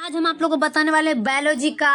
आज हम आप लोगों को बताने वाले हैं बायोलॉजी का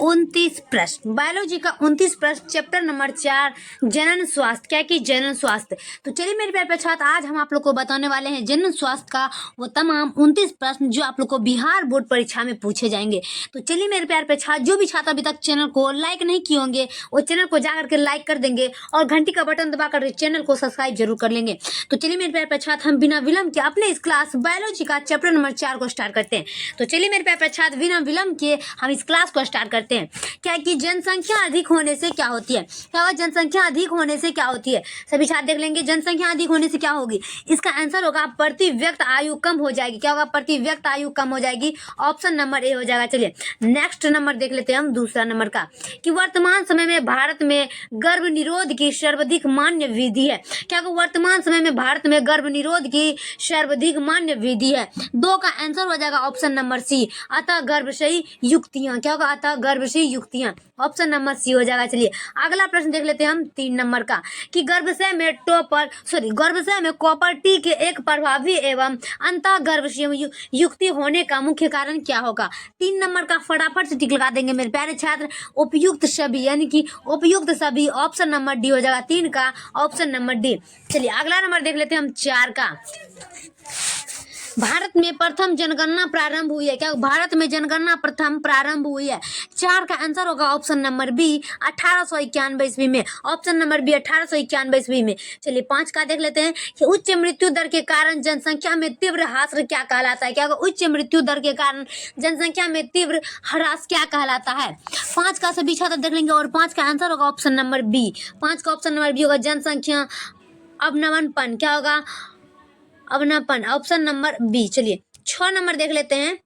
29 प्रश्न। बायोलॉजी का 29 प्रश्न, चैप्टर नंबर 4, जनन स्वास्थ्य। क्या कि जनन स्वास्थ्य। तो चलिए मेरे प्यारे छात्र, आज हम आप लोग को बताने वाले हैं जनन स्वास्थ्य का वो तमाम 29 प्रश्न जो आप लोग को बिहार बोर्ड परीक्षा में पूछे जाएंगे। तो चलिए मेरे प्यारे छात्र, जो भी छात्र अभी तक चैनल को लाइक नहीं किए होंगे वो चैनल को जाकर के लाइक कर देंगे और घंटी का बटन दबाकर चैनल को सब्सक्राइब जरूर कर लेंगे। तो चलिए मेरे प्यारे छात्र, हम बिना विलंब के अपने इस क्लास बायोलॉजी का चैप्टर नंबर 4 को स्टार्ट करते हैं। तो चलिए मेरे प्यारे छात्र, बिना विलंब के हम इस क्लास को स्टार्ट करते हैं। क्या कि जनसंख्या अधिक होने से क्या होती है? क्या होगा? जनसंख्या अधिक होने से क्या होती है? सभी छात्र देख लेंगे जनसंख्या अधिक होने से क्या होगी। इसका आंसर होगा प्रति व्यक्ति आयु कम हो जाएगी। क्या होगा? प्रति व्यक्ति आयु कम हो जाएगी। ऑप्शन नंबर ए हो जाएगा। चलिए नेक्स्ट नंबर देख लेते हैं हम, दूसरा नंबर का, कि वर्तमान समय में भारत में गर्भ निरोध की सर्वाधिक मान्य विधि है। क्या होगा? वर्तमान समय में भारत में गर्भ निरोध की सर्वाधिक मान्य विधि है। 2 का आंसर हो जाएगा ऑप्शन नंबर सी, अतः गर्भाशयी युक्तियां। क्या होगा? अतः गर्भाशयी युक्तियां। ऑप्शन नंबर सी हो जाएगा। चलिए अगला प्रश्न देख लेते हैं हम, 3 नंबर का, कि गर्भाशय में कॉपर टी के एक प्रभावी एवं अंतः गर्भाशयी युक्ति होने का मुख्य कारण क्या होगा? 3 नंबर का फटाफट से टिक लगा देंगे मेरे प्यारे छात्र। उपयुक्त सभी, यानी कि उपयुक्त सभी, ऑप्शन नंबर डी हो जाएगा। 3 का ऑप्शन नंबर डी। चलिए अगला नंबर देख लेते हैं हम, 4 का, भारत में प्रथम जनगणना प्रारंभ हुई है। क्या भारत में जनगणना प्रथम प्रारंभ हुई है? 4 का आंसर होगा ऑप्शन नंबर बी, 1891 ईस्वी में। ऑप्शन नंबर बी 1891 ईस्वी में। चलिए 5 का देख लेते हैं, कि उच्च मृत्यु दर के कारण जनसंख्या में तीव्र ह्रास क्या कहलाता है? क्या होगा? उच्च मृत्यु दर के कारण जनसंख्या में तीव्र ह्रास क्या कहलाता है? 5 का सभी छात्र देख लेंगे और 5 का आंसर होगा ऑप्शन नंबर बी। 5 का ऑप्शन नंबर बी होगा, जनसंख्या अवनमनपन। क्या होगा? अवनपन, ऑप्शन नंबर बी। चलिए 6 नंबर देख लेते हैं,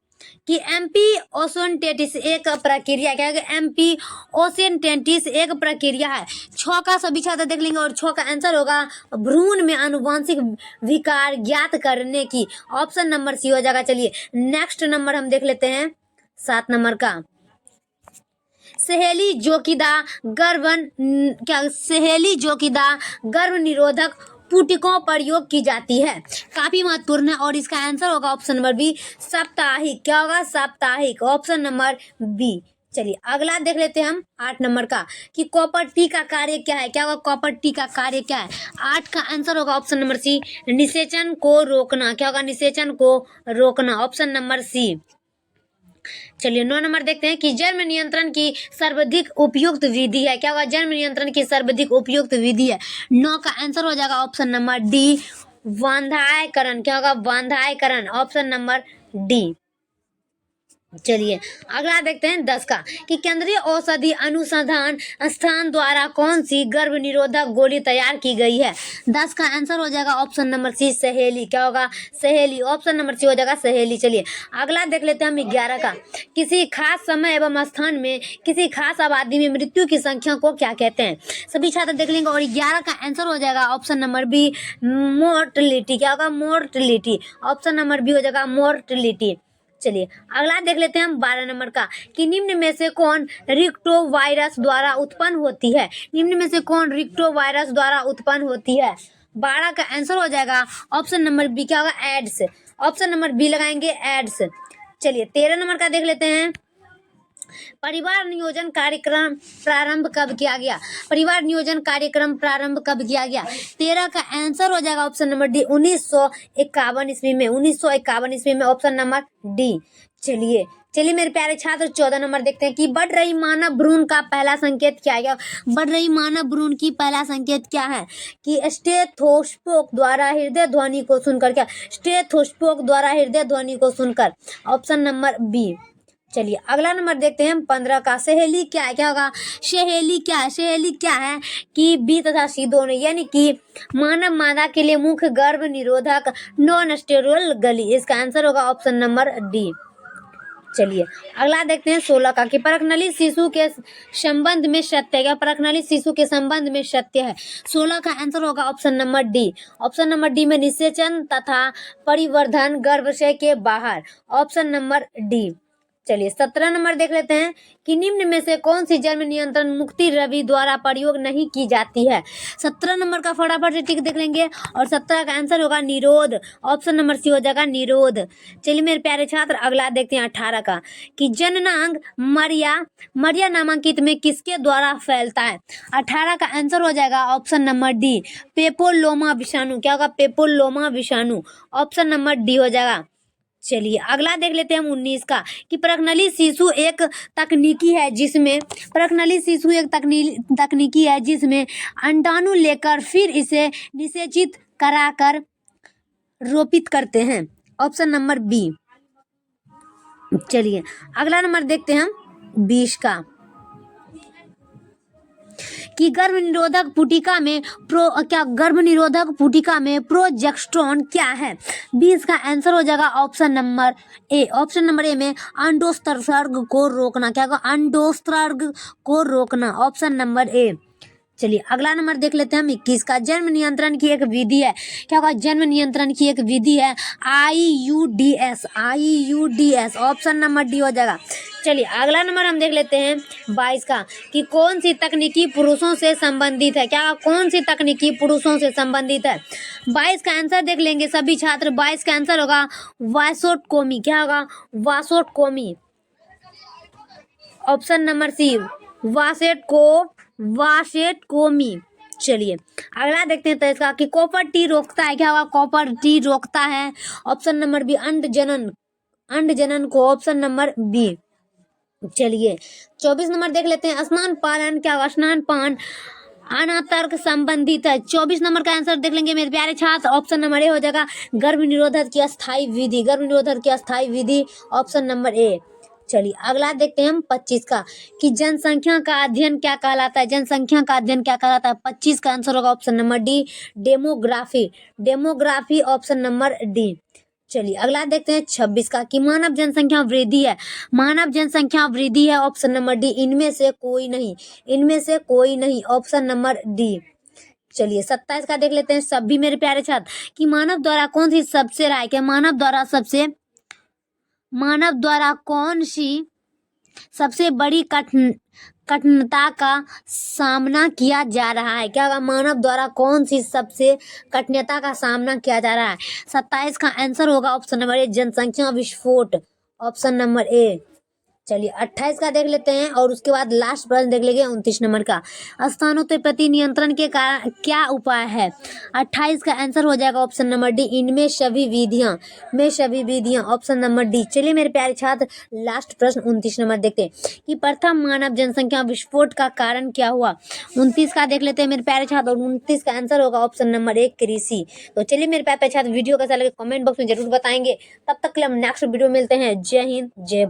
कि एम्पी ओसेंटेटिस एक प्रक्रिया। क्या है? एम्पी ओसेंटेटिस एक प्रक्रिया है। 6 का सभी छात्र देख लेंगे और 6 का आंसर होगा भ्रूण में आनुवंशिक विकार ज्ञात करने की। ऑप्शन नंबर सी हो जाएगा। चलिए नेक्स्ट नंबर हम देख लेते हैं, 7 नंबर का, सहेली जोकीदा गर्भ निरोधक पुटिकों प्रयोग की जाती है। काफी महत्वपूर्ण है और इसका आंसर होगा ऑप्शन नंबर बी, साप्ताहिक। क्या होगा? साप्ताहिक, ऑप्शन नंबर बी। चलिए अगला देख लेते हैं हम, 8 नंबर का, कि कॉपर टी का कार्य क्या है? क्या होगा? कॉपर टी का कार्य क्या है? 8 का आंसर होगा ऑप्शन नंबर सी, निषेचन को रोकना। क्या होगा? निषेचन को रोकना, ऑप्शन नंबर सी। चलिए 9 नंबर देखते हैं, कि जन्म नियंत्रण की सर्वाधिक उपयुक्त विधि है। क्या होगा? जन्म नियंत्रण की सर्वाधिक उपयुक्त विधि है। 9 का आंसर हो जाएगा ऑप्शन नंबर डी, बांधायकरण। क्या होगा? बांधायकरण, ऑप्शन नंबर डी। चलिए अगला देखते हैं 10 का, कि केंद्रीय औषधि अनुसंधान संस्थान द्वारा कौन सी गर्भ निरोधक गोली तैयार की गई है? 10 का आंसर हो जाएगा ऑप्शन नंबर सी, सहेली। क्या होगा? सहेली, ऑप्शन नंबर सी हो जाएगा, सहेली। चलिए अगला देख लेते हैं हम 11 का, किसी खास समय एवं स्थान में किसी खास आबादी में मृत्यु की संख्या को क्या कहते हैं? सभी छात्र देख लेंगे और 11 का आंसर हो जाएगा ऑप्शन नंबर बी, मोर्टलिटी। क्या होगा? मोर्टलिटी, ऑप्शन नंबर बी हो जाएगा, मोर्टलिटी। चलिए अगला देख लेते हैं हम 12 नंबर का, कि निम्न में से कौन रिक्टोवायरस द्वारा उत्पन्न होती है? निम्न में से कौन रिक्टोवायरस द्वारा उत्पन्न होती है? 12 का आंसर हो जाएगा ऑप्शन नंबर बी। क्या होगा? एड्स, ऑप्शन नंबर बी लगाएंगे, एड्स। चलिए 13 नंबर का देख लेते हैं, परिवार नियोजन कार्यक्रम प्रारंभ कब किया गया? परिवार नियोजन कार्यक्रम प्रारंभ कब किया गया? 13 का आंसर हो जाएगा ऑप्शन नंबर डी, 1951 ईस्वी में। 1951 ईस्वी में, ऑप्शन नंबर डी। चलिए मेरे प्यारे छात्र 14 नंबर देखते हैं, कि बढ़ रही मानव भ्रूण का पहला संकेत क्या है? बढ़ रही मानव भ्रूण की पहला संकेत क्या है? कि स्टेथोस्कोप द्वारा हृदय ध्वनि को सुनकर। क्या? स्टेथोस्कोप द्वारा हृदय ध्वनि को सुनकर, ऑप्शन नंबर बी। चलिए अगला नंबर देखते हैं हम 15 का, सहेली क्या है? क्या होगा? सहेली क्या है? सहेली क्या है? कि बी तथा सी दोनों, यानी कि मानव मादा के लिए मुख्य गर्भ निरोधक नॉन स्टेरॉइडल गली। इसका आंसर होगा ऑप्शन नंबर डी। चलिए अगला देखते हैं 16 का, कि परखनली शिशु के संबंध में सत्य है। क्या? परखनली शिशु के संबंध में सत्य है। 16 का आंसर होगा option number D. Option number D में निषेचन तथा परिवर्धन गर्भाशय के बाहर, ऑप्शन नंबर डी। चलिए 17 नंबर देख लेते हैं कि निम्न में से कौन सी जन्म नियंत्रण मुक्ति रवि द्वारा प्रयोग नहीं की जाती है। 17 नंबर का फटाफट से टिक देख लेंगे और 17 का आंसर होगा निरोध। ऑप्शन नंबर सी हो जाएगा निरोध। चलिए मेरे प्यारे छात्र अगला देखते हैं 18 का कि जननांग मरिया नामांकित में किसके द्वारा फैलता है। 18 का आंसर हो जाएगा ऑप्शन नंबर डी पेपोलोमा विषाणु। क्या होगा पेपोलोमा विषाणु। ऑप्शन नंबर डी हो जाएगा। चलिए अगला देख लेते हैं हम 19 का कि प्रकनली शिशु एक तकनीकी है जिसमें अंडाणु लेकर फिर इसे निषेचित कराकर रोपित करते हैं। Option number B. चलिए अगला नंबर देखते हैं हम 20 का कि गर्भनिरोधक पुटिका में प्रोजेस्टेरोन क्या है। 20 का आंसर हो जाएगा option number A. Option number A में अंडोत्सर्ग को रोकना। क्या होगा अंडोत्सर्ग को रोकना। Option number A. चलिए अगला नंबर देख लेते हैं हम 21 का जन्म नियंत्रण की एक विधि है। क्या होगा जन्म नियंत्रण की एक विधि है IUDS। ऑप्शन नंबर डी हो जाएगा। चलिए अगला नंबर हम देख लेते हैं 22 का कि कौन सी तकनीकी पुरुषों से संबंधित है। क्या कौन सी तकनीकी पुरुषों से संबंधित है। 22 का आंसर देख लेंगे सभी छात्र। 22 का आंसर होगा वासोटोमी। क्या होगा वासोटोमी। Option number C वासेटकोमी। चलिए अगला देखते हैं 23 का कि कॉपर टी रोकता है। क्या होगा कॉपर टी रोकता है। ऑप्शन नंबर बी अंड जनन को। Option number B. चलिए 24 नंबर देख लेते हैं स्नान पालन। क्या होगा स्नान पान अनातर्क संबंधित है। 24 नंबर का आंसर देख लेंगे मेरे प्यारे छात्र। ऑप्शन नंबर ए हो जाएगा गर्भ निरोधक की अस्थायी विधि। Option number A. चलिए अगला देखते हैं हम 25 का कि जनसंख्या का अध्ययन क्या कहलाता है। 25 का आंसर होगा option number D demography. Option number D. चलिए अगला देखते हैं 26 का कि मानव जनसंख्या वृद्धि है। ऑप्शन नंबर डी इनमें से कोई नहीं। Option number D. चलिए 27 का देख लेते हैं सभी मेरे प्यारे छात्र कि मानव द्वारा कौन सी सबसे बड़ी कठिनता का सामना किया जा रहा है। क्या मानव द्वारा कौन सी सबसे कठिनता का सामना किया जा रहा है। 27 का आंसर होगा ऑप्शन नंबर ए जनसंख्या विस्फोट। Option number A. चलिए 28 का देख लेते हैं और उसके बाद लास्ट प्रश्न देख लेंगे 29 नंबर का स्थानोत्पत्ति नियंत्रण के कारण क्या उपाय है। 28 का आंसर हो जाएगा ऑप्शन नंबर डी इनमें सभी विधियां। Option number D. चलिए मेरे प्यारे छात्र लास्ट प्रश्न 29 नंबर देखते हैं कि प्रथम मानव जनसंख्या विस्फोट का कारण क्या हुआ। 29 का देख लेते हैं मेरे प्यारे छात्र और 29 का आंसर होगा ऑप्शन नंबर ए कृषि। तो चलिए मेरे प्यारे छात्र वीडियो कैसा लगे कमेंट बॉक्स में जरूर बताएंगे। तब तक के लिए हम नेक्स्ट वीडियो मिलते हैं। जय हिंद जय भारत।